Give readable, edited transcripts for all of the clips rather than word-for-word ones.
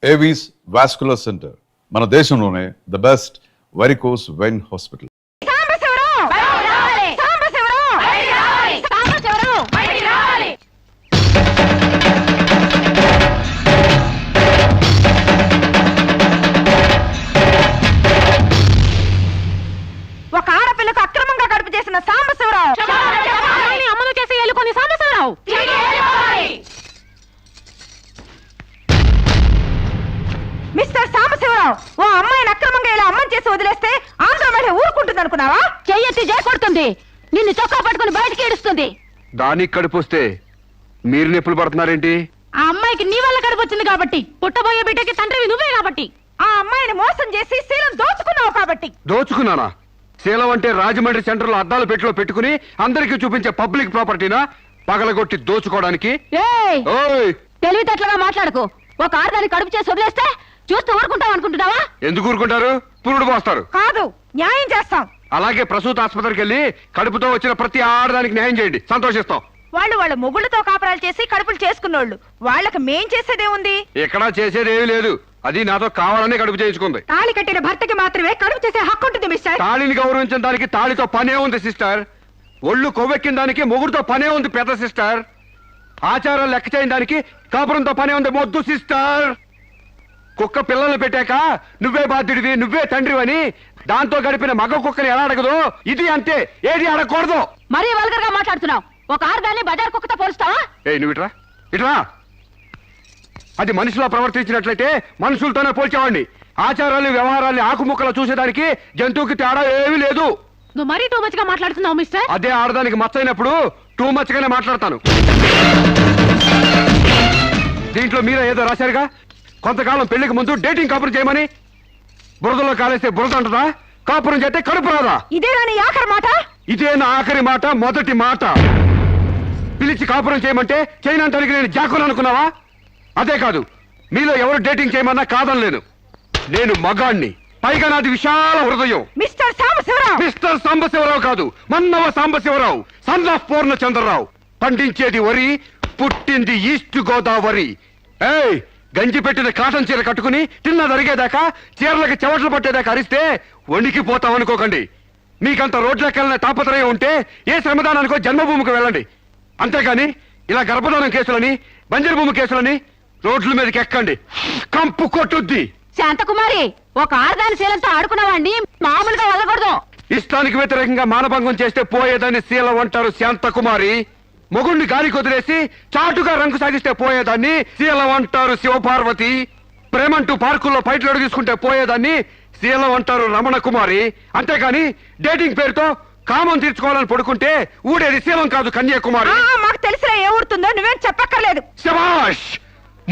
Avis vascular centre మన దేశంలోనే the best varicose vein hospital. ఒక ఆడపిల్లకు అక్రమంగా కడుపు చేసిన సాంబశివరావు అమలు చేసి ఎలుకొని సాంబశివరావు. మిస్టర్ సాంబశివరావు, ఓ అమ్మాయిని అక్రమంగా ఇలా అమ్మని చేసి వదిలేస్తే ఆంధ్ర మళ్ళీ ఊరుకుంటుంది అనుకున్నావా? చెయ్యెత్తి చేకొడుతుంది, నిన్ను చొక్కా పట్టుకుని బయటికి ఏడుస్తుంది. దానికి కడుపు వస్తే మీరు నొప్పులు పడుతున్నారేంటి? ఆ అమ్మాయికి నీ వల్ల కడుపు వచ్చింది కాబట్టి, పుట్టబోయే బిడ్డకి తండ్రివి నువ్వే కాబట్టి, ఆ అమ్మాయిని మోసం చేసి శీలం దోచుకున్నావు కాబట్టి. దోచుకున్నానా? శీలం అంటే రాజమండ్రి సెంటర్ లో అద్దాల పెట్టిలో పెట్టుకుని అందరికీ చూపించే పబ్లిక్ ప్రాపర్టీనా పగలగొట్టి దోచుకోవడానికి? తెలివితేటలుగా మాట్లాడుకో. ఒక ఆడదాన్ని కడుపు చేసి వదిలేస్తే చూస్తూ ఊరుకుంటాం అనుకుంటున్నావా? ఎందుకు ఊరుకుంటారు? పురుడు పోస్తారు. కాదు, న్యాయం చేస్తాం. అలాగే ప్రసూత ఆసుపత్రికి వెళ్ళి కడుపుతో వచ్చిన ప్రతి ఆడదానికి న్యాయం చేయండి, సంతోషిస్తాం. వాళ్ళ మొగుళ్ళతో కాపరాలు చేసి కడుపులు చేసుకున్నోళ్ళు, వాళ్ళకి మేం చేసేదేముంది? ఎక్కడా చేసేదేమీ లేదు. అది నాతో కావాలనే కడుపు చేయించుకుంది. తాళి కట్టిన భర్తకి మాత్రమే కడుపు చేసే హక్కు ఉంటుంది మిస్టర్. తాళిని గౌరవించిన దానికి తాళితో పనే ఉంది సిస్టర్. ఒళ్ళు కొవ్వెక్కిన దానికి మొగుడుతో పనే ఉంది పెద్ద సిస్టర్. ఆచారాలు లెక్క చేయని దానికి కాపురంతో పనే ఉంది మొద్దు సిస్టర్. కుక్క పిల్లలు పెట్టాక నువ్వే బాధ్యుడివి, నువ్వే తండ్రివని దాంతో గడిపిన మగ కుక్కని ఎలా అడగదు? ఇది అంతే, ఏది అడగకూడదు. మరీ వల్గర్ గా మాట్లాడుతున్నావు. ఒక ఆడదాన్ని బజార్ కుక్కతో పోలుస్తావా? నువ్వు ఇట్రా ఇట్రా. అది మనిషిలో ప్రవర్తించినట్లయితే మనుషులతోనే పోల్చేవాడిని. ఆచారాలు వ్యవహారాలు ఆకుముక్కలు చూసేదానికి జంతువుకి తేడా ఏమీ లేదు. నువ్వు మరీ టూ మచ్ గా మాట్లాడుతున్నావు మిస్టర్. అదే ఆడదానికి మచ్చైనప్పుడు టూ మచ్ గానే మాట్లాడతాను. దీంట్లో మీరే ఏదో రాశారుగా, కొంతకాలం పెళ్లికి ముందు డేటింగ్ కాపురం చేయమని. బురదలో కాలేస్తే బురద అంటదా? కాపురం చేస్తే కడుపు రాదా? ఇదేనా నీ ఆఖరి మాట? ఇదే నా ఆఖరి మాట, మొదటి మాట. పిలిచి కాపురం చేయమంటే చేయనంటానికి నేను జాకులు అనుకున్నావా? అదే కాదు, మీలో ఎవరు డేటింగ్ చేయమన్నా కాదనలేను. నేను మగాణ్ణి, పైగా నాది విశాల హృదయం. మిస్టర్ సాంబశివరావు. మిస్టర్ సాంబశివరావు కాదు, మన్నవ సాంబశివరావు, సన్ ఆఫ్ పూర్ణచంద్రరావు. పండించేది వరి, పుట్టింది ఈస్ట్ గోదావరి. గంజి పెట్టిన కాటన్ చీర కట్టుకుని తిన్న జరిగేదాకా, చీరలకి చెవట్లు పట్టేదాకా అరిస్తే వణికిపోతాం అనుకోకండి. మీకంత రోడ్లకెళ్ళిన తాపత్రయం ఉంటే ఏ శ్రమదానానికో జన్మభూమికి వెళ్ళండి. అంతేగాని ఇలా గర్భధానం కేసులని, బంజరు భూమి కేసులని రోడ్ల మీదకి ఎక్కండి, కంపు కొట్టుద్ది. శాంతకుమారి, ఒక ఆడదాని శీలంతో ఆడుకున్నావాడిని మామూలుగా వదలకూడదు. ఇష్టానికి వ్యతిరేకంగా మానభంగం చేస్తే పోయేదాన్ని శీలం అంటారు శాంతకుమారి. మొగుణ్ణి గాలికి వదిలేసి చాటుగా రంగు సాగిస్తే పోయేదాన్ని శీలం అంటారు శివపార్వతి. ప్రేమంటూ పార్కుల్లో పైట్లోడు తీసుకుంటే పోయేదాన్ని శీలం అంటారు రమణ కుమారి. అంతేకాని డేటింగ్ పేరుతో కామం తీర్చుకోవాలని పడుకుంటే ఊడేది శీలం కాదు కన్యాకుమారి. మాకు తెలిసిన ఏ ఊరుతుందో నువ్వేం చెప్పక్కర్లేదు. శభాష్!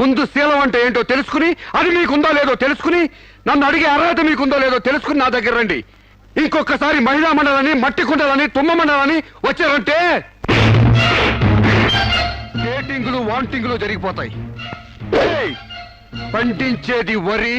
ముందు శీలం అంటే ఏంటో తెలుసుకుని, అది మీకుందో లేదో తెలుసుకుని, నన్ను అడిగే అర్హత మీకుందో లేదో తెలుసుకుని నా దగ్గర రండి. ఇంకొకసారి మహిళా మండలని, మట్టి కుండలని, తుమ్మ మండలని వచ్చారంటే డేటింగ్లు వాంటింగ్లు జరిగిపోతాయి. పండించేది వరి,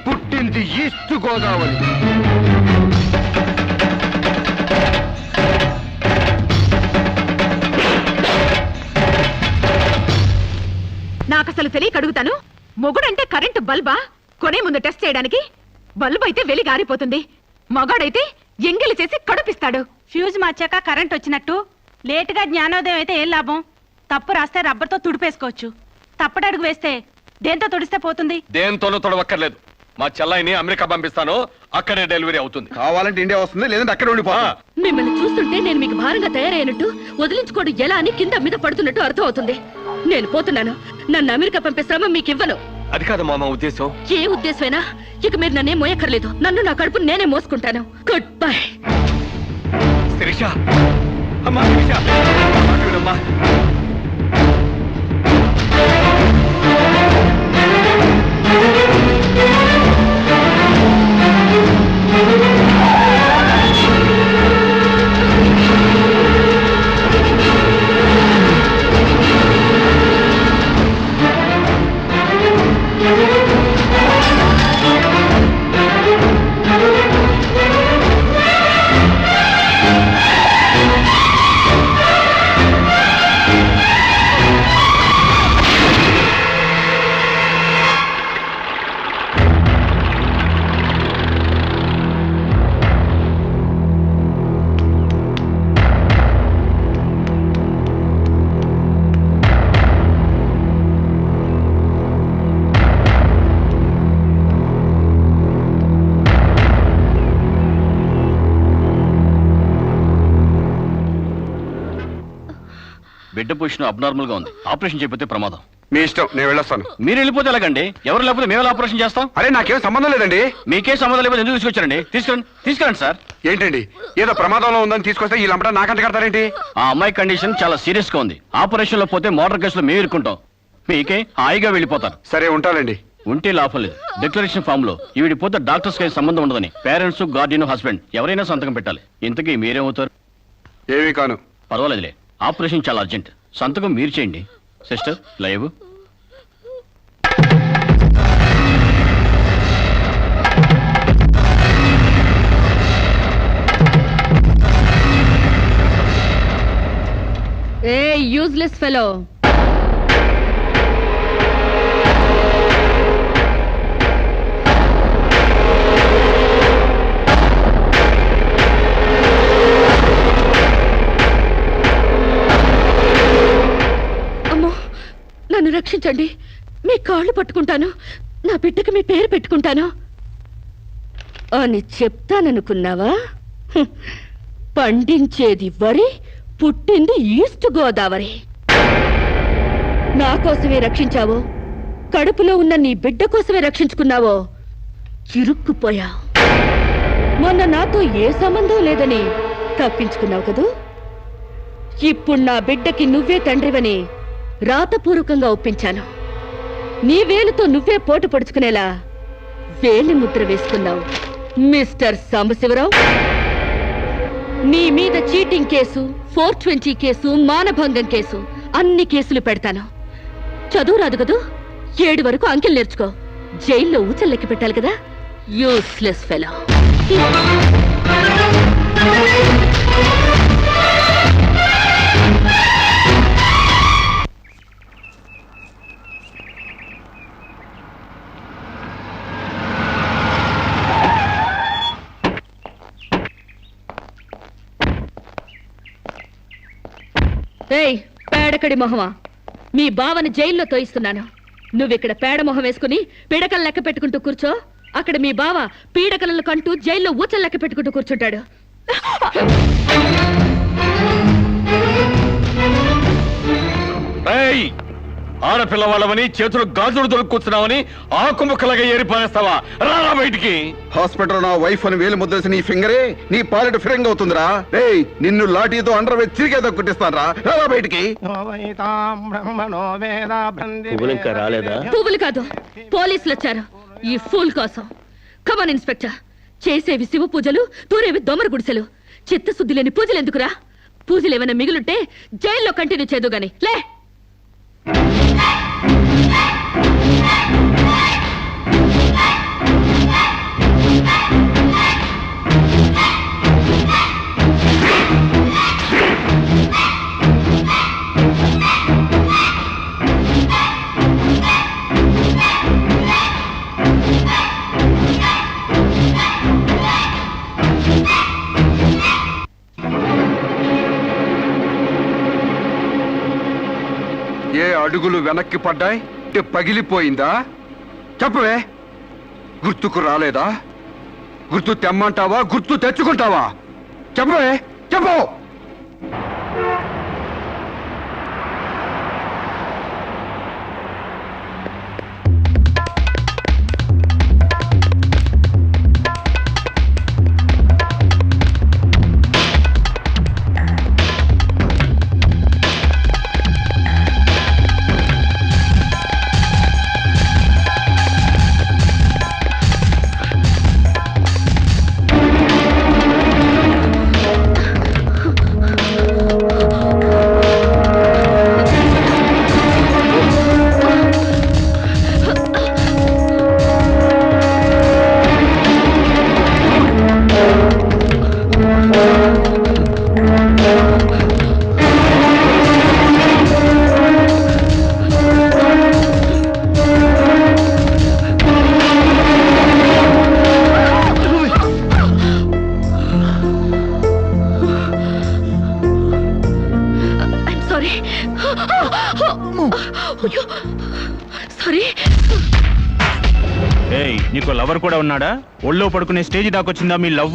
పుట్టింది ఈస్ట్ గోదావరి. నాకసలు తెలియక అడుగుతాను, మొగుడంటే కరెంటు బల్బా? కొనే ముందు టెస్ట్ చేయడానికి. బల్బు అయితే వెలి గారిపోతుంది, మగాడైతే ఎంగిలి చేసి కడుపిస్తాడు. ఫ్యూజ్ మార్చాక కరెంట్ వచ్చినట్టు లేటుగా జ్ఞానోదయం అయితే ఏం లాభం? తప్పు రాస్తే రబ్బర్తో తుడిపేసుకోవచ్చు, తప్పటడుగు వేస్తే దేంతో తుడిస్తే పోతుంది? దేంతోనూ తొడవక్కర్లేదు. మా చెల్లాయిని అమెరికా పంపిస్తాను, అక్కడే డెలివరీ అవుతుంది. కావాలంటే ఇండియా వస్తుంది, లేదంటే అక్కడ ఉండిపో. మిమ్మల్ని చూస్తుంటే నేను మీకు భారంగా తయారైనట్టు, వదిలించుకోవడం ఎలా అని కింద మీద పడుతున్నట్టు అర్థం అవుతుంది. నేను పోతున్నాను. నన్ను అమెరికా పంపే శ్రమ మీకు ఇవ్వను. అది కాదు మామ ఉద్దేశం. ఏ ఉద్దేశమైనా ఇక మీరు నన్నే మోయక్కర్లేదు. నన్ను నా కడుపు నేనే మోసుకుంటాను. Good bye. శిరీష, అమ్మా శిరీష, అమ్మా. బిడ్డ పొజిషన్ అబ్నార్మల్ గా ఉంది. ఆపరేషన్ చేయకపోతే ప్రమాదం. మీ ఇష్టం, నేను వెళ్ళొస్తాను. మీరు వెళ్ళిపోతే ఎలాగండి? ఎవరు లేకపోతే మేము ఎలా ఆపరేషన్ చేస్తాం? అరే నాకేం సంబంధం లేదండి. మీకే సంబంధం లేకపోతే ఎందుకు తీసుకొచ్చారండి? తీసుకురండి సార్. ఏంటండి ఏదో ప్రమాదంలో ఉందని తీసుకొస్తే ఈ లంపట నాకంట కడతారేంటి? ఆ అమ్మాయి కండిషన్ చాలా సీరియస్ గా ఉంది. ఆపరేషన్ లో పోతే మోటార్ కేసులో మేము ఇరుక్కుంటాం. మీకే హాయిగా వెళ్ళిపోతారు. సరే ఉంటానండి. ఉంటే లాభం లేదు. డిక్లరేషన్ ఫామ్ లో ఈవిడి పోతే డాక్టర్స్ కి సంబంధం ఉండదని పేరెంట్స్, గార్డియన్, హస్బెండ్ ఎవరైనా సంతకం పెట్టాలి. ఇంతకీ మీరేమవుతారు? ఏమీ కాను. పర్వాలేదులే, ఆపరేషన్ చాలా అర్జెంట్. సంతకం మీరు చేయండి. Sister live. ఏ యూజ్లెస్ ఫెలో, నన్ను రక్షించండి. మీ కాళ్ళు పట్టుకుంటాను, నా బిడ్డకి మీ పేరు పెట్టుకుంటాను అని చెప్తాననుకున్నావా? పండించేది వరి, పుట్టింది ఈస్ట్ గోదావరి. నా కోసమే రక్షించావో, కడుపులో ఉన్న నీ బిడ్డ కోసమే రక్షించుకున్నావో చిరుక్కుపోయా. మొన్న నాతో ఏ సంబంధం లేదని తప్పించుకున్నావు కదూ. ఇప్పుడు నా బిడ్డకి నువ్వే తండ్రివని రాతపూర్వకంగా ఒప్పించాను. నీ వేలుతో నువ్వే పోటు పొడుచుకునేలా వేలి ముద్ర వేసుకున్నావు మిస్టర్ సాంబశివరావు. నీ మీద చీటింగ్ కేసు, 420 కేసు, మానభంగం కేసు, అన్ని కేసులు పెడతాను. చదువు రాదు కదూ, 7 వరకు అంకెలు నేర్చుకో. జైల్లో ఊచల్లెక్కి పెట్టాలి కదా. Useless fellow. ఏయ్ పేడకడి మొహమా, మీ బావని జైల్లో తోయిస్తున్నాను. నువ్విక్కడ పేడ మొహం వేసుకుని పీడకలు లెక్క పెట్టుకుంటూ కూర్చో. అక్కడ మీ బావ పీడకలను కంటూ జైల్లో ఊచలు లెక్క పెట్టుకుంటూ కూర్చుంటాడు. ఆడపిల్ల వాళ్ళవని చేతులు గాజులు దొరుకుతున్నావని ఆకుముక్కలాగా ఏరిపారేస్తావా? రారా బయటికి. హాస్పిటల్ నా వైఫ్ అని వేలు ముద్రేసి నీ ఫింగరే నీ పాలెట్ ఫిరంగ్ అవుతుందిరా. ఏయ్ నిన్ను లాఠీతో అండర్ వేసి తిరిగేదో కుట్టిస్తానరా. రారా బయటికి. ఇంకా రాలేదా? పువ్వులు కాదు, పోలీసులు వచ్చారు ఈ ఫూల్ కోసం. Come on inspector. చేసేవి శివ పూజలు, తూరేవి దొమర గుడిసెలు. చిత్తశుద్ధి లేని పూజలు ఎందుకురా? పూజలు ఏమైనా మిగులుంటే జైల్లో కంటిన్యూ చేదు గాని లే. ఏ అడుగులు వెనక్కి పడ్డాయి? పగిలిపోయిందా? చెప్పవే. గుర్తుకు రాలేదా? గుర్తు తెమ్మంటావా, గుర్తు తెచ్చుకుంటావా? చెప్పవే, చెప్పు. నీకు లవర్ కూడా ఉన్నాడా? ఒళ్ళో పడుకునే స్టేజ్ దాకొచ్చిందా మీ లవ్?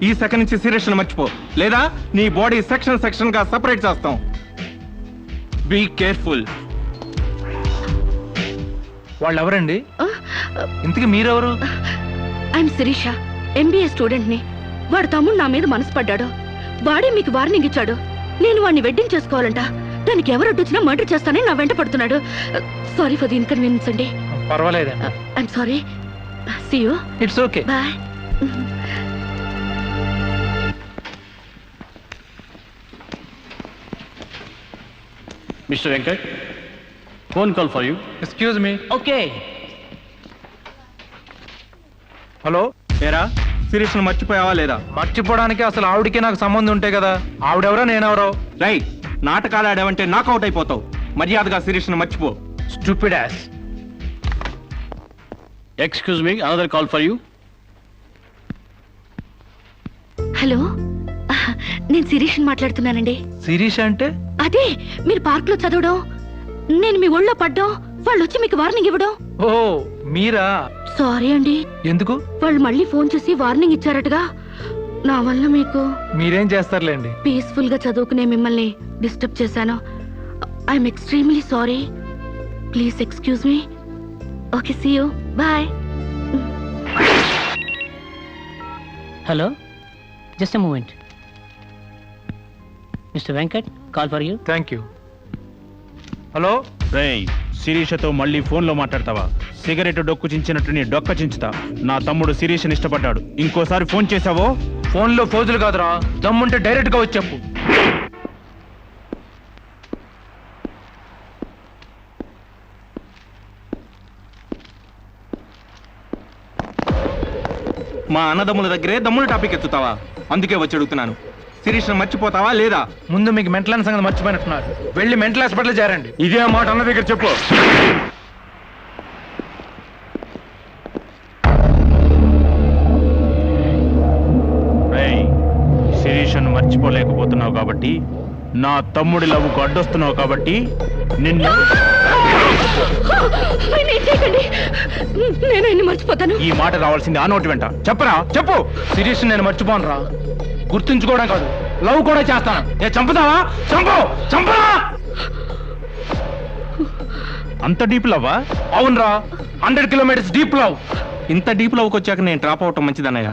ఈ సెకండ్ నుంచి సీరియస్ మర్చిపో, లేదా నీ బాడీ సెక్షన్ గా సెపరేట్ చేస్తాం. Be careful. వాళ్ళు ఎవరండి? ఇంతకీ మీరెవరు? ఐఎమ్ శిరీష, ఎంబీఏ స్టూడెంట్ ని. వాడు తమ్ముడు నా మీద మనసు పడ్డాడు. వాడే మీకు వార్నింగ్ ఇచ్చాడు. నేను వాడిని వెడ్డింగ్ చేసుకోవాలంట. దానికి ఎవరు అడ్డొచ్చినా మర్డర్ చేస్తానని నా వెంట పడుతున్నాడు. సారీ ఫర్ ది ఇన్కన్వీనియన్స్ అండి. పర్వాలేదండి. I'm sorry. See you. It's okay. Bye. Mister Venkat, phone call for you. Excuse me. Okay. Hello. ఏరా శిరీష్ను మర్చిపోయావా లేదా? మర్చిపోవడానికి అసలు ఆవిడకి నాకు సంబంధం ఉంటే కదా. ఆవిడెవరో నేనెవరో. రైట్, నాటకాలు ఆడావంటే నాకౌట్ అయిపోతావు. మర్యాదగా శిరీష్ను మర్చిపో. Stupid ass. Excuse me, another call for you. Hello, నేను శిరీష్ని మాట్లాడుతున్నానండి. శిరీష అంటే? అదే మీరు పార్క్ లో చదవడం, నేను మీ ఒళ్ళో పడ్డం, వాళ్ళు వచ్చి మీకు వార్నింగ్ ఇవ్వడం. ఓ మీరా? సారీ అండి. ఎందుకు? వాళ్ళు మళ్ళీ ఫోన్ చేసి వార్నింగ్ ఇచ్చారటగా. నా వల్ల మీకు. మీరేం చేస్తారులేండి. పీస్ఫుల్ గా చదువుకునే మిమ్మల్ని డిస్టర్బ్ చేశాను. I'm extremely sorry. Please excuse me. Okay, see you. Bye. Hello, just a moment. Mr. Venkat, call for you. Thank you. Hello. రేయ్, శిరీషతో మళ్ళీ ఫోన్లో మాట్లాడతావా? సిగరెట్ డొక్కు చించినట్టు నీ డొక్క చించుతా. నా తమ్ముడు శిరీష్ని ఇష్టపడ్డాడు. ఇంకోసారి ఫోన్ చేసావో ఫోన్లో ఫోజులు కాదురా, దమ్ముంటే డైరెక్ట్ గా వచ్చి చెప్పు. మా అన్నదమ్ముల దగ్గరే దమ్ముల టాపిక్ ఎత్తుతావా? అందుకే వచ్చి అడుగుతున్నాను, శిరీష్ను మర్చిపోతావా లేదా? ముందు మీకు మెంటల్ సంగతి మర్చిపోయినట్టున్నారు. వెళ్ళి మెంటల్ హాస్పిటల్ చేరండి. ఇదే మాట అన్న దగ్గర చెప్పు. రేయ్, శిరీషను మర్చిపోలేకపోతున్నావు కాబట్టి, నా తమ్ముడి లవ్వుకు అడ్డొస్తున్నావు కాబట్టి నిన్ను. నేను ఆయన్ని మర్చిపోతాను. ఈ మాట రావాల్సింది ఆ నోటి వెంట. చెప్పరా, చెప్పు. శిరీష్ నేను మర్చిపోను రా. గుర్తుంచుకోవడం కాదు, లవ్ కూడా చేస్తాను. ఏ చంపుతావా? చంపు, చంపరా. అంత డీప్ లవ్వా? అవునరా, 100 కిలోమీటర్స్ డీప్ లవ్. ఇంత డీప్ లవ్కి వచ్చాక నేను డ్రాప్ అవటం మంచిదన్నయ్య.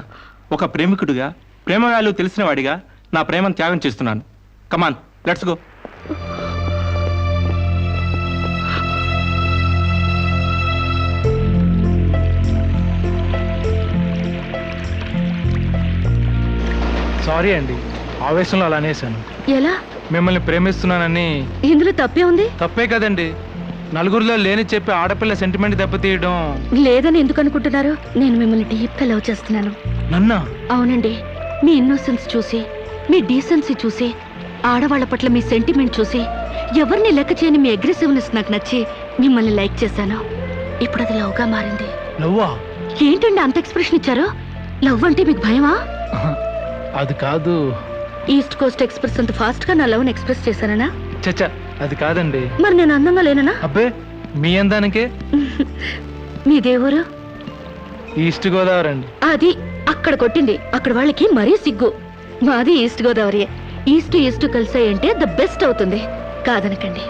ఒక ప్రేమికుడిగా, ప్రేమ వాల్యూ తెలిసిన వాడిగా నా ప్రేమను త్యాగం చేస్తున్నాను. కమాన్, లెట్స్ గో. సారీ అండి, ఆవేశంలో అలా అనేసాను. ఎలా? మిమ్మల్ని ప్రేమిస్తున్నానని. ఇందులో తప్పే ఉంది? తప్పే కదండి. నలుగురిలో లేని చెప్పి ఆడపిల్ల సెంటిమెంట్ దెబ్బతీయడం. లేదని ఎందుకు అనుకుంటున్నారు? నేను మిమ్మల్ని డీప్ గా లవ్ చేస్తున్నాను. నన్నా? అవునండి. మీ ఇన్నోసెన్స్ చూసి, మీ డీసెన్సీ చూసి, ఆడవాళ్ల పట్ల మీ సెంటిమెంట్ చూసి, ఎవరిని లెక్క చేయని మీ అగ్రెసివ్నెస్ నాకు నచ్చి మిమ్మల్ని లైక్ చేశాను. ఇప్పుడు అది లవ్ గా మారింది. లవ్వా? ఏంటండి అంత ఎక్స్ప్రెషన్ ఇచ్చారు? లవ్ అంటే మీకు భయమా? అది కాదు. ఈస్ట్ కోస్ట్ ఎక్స్ప్రెస్ అంత ఫాస్ట్ గా నా లవ్ ని ఎక్స్ప్రెస్ చేశానా? చచ్చా, అది కాదండి. మరి నేను అందంగా లేనా? అబ్బే, మీ అందానికే. మీ దేవురు? ఈస్ట్ గోదావరి అండి. అది అక్కడ కొట్టింది. అక్కడ వాళ్ళకి మరీ సిగ్గు. మాది ఈస్ట్ గోదావరి. ఈస్ట్ ఈస్ట్ కలిసాయంటే ద బెస్ట్ అవుతుంది. కాదనకండి.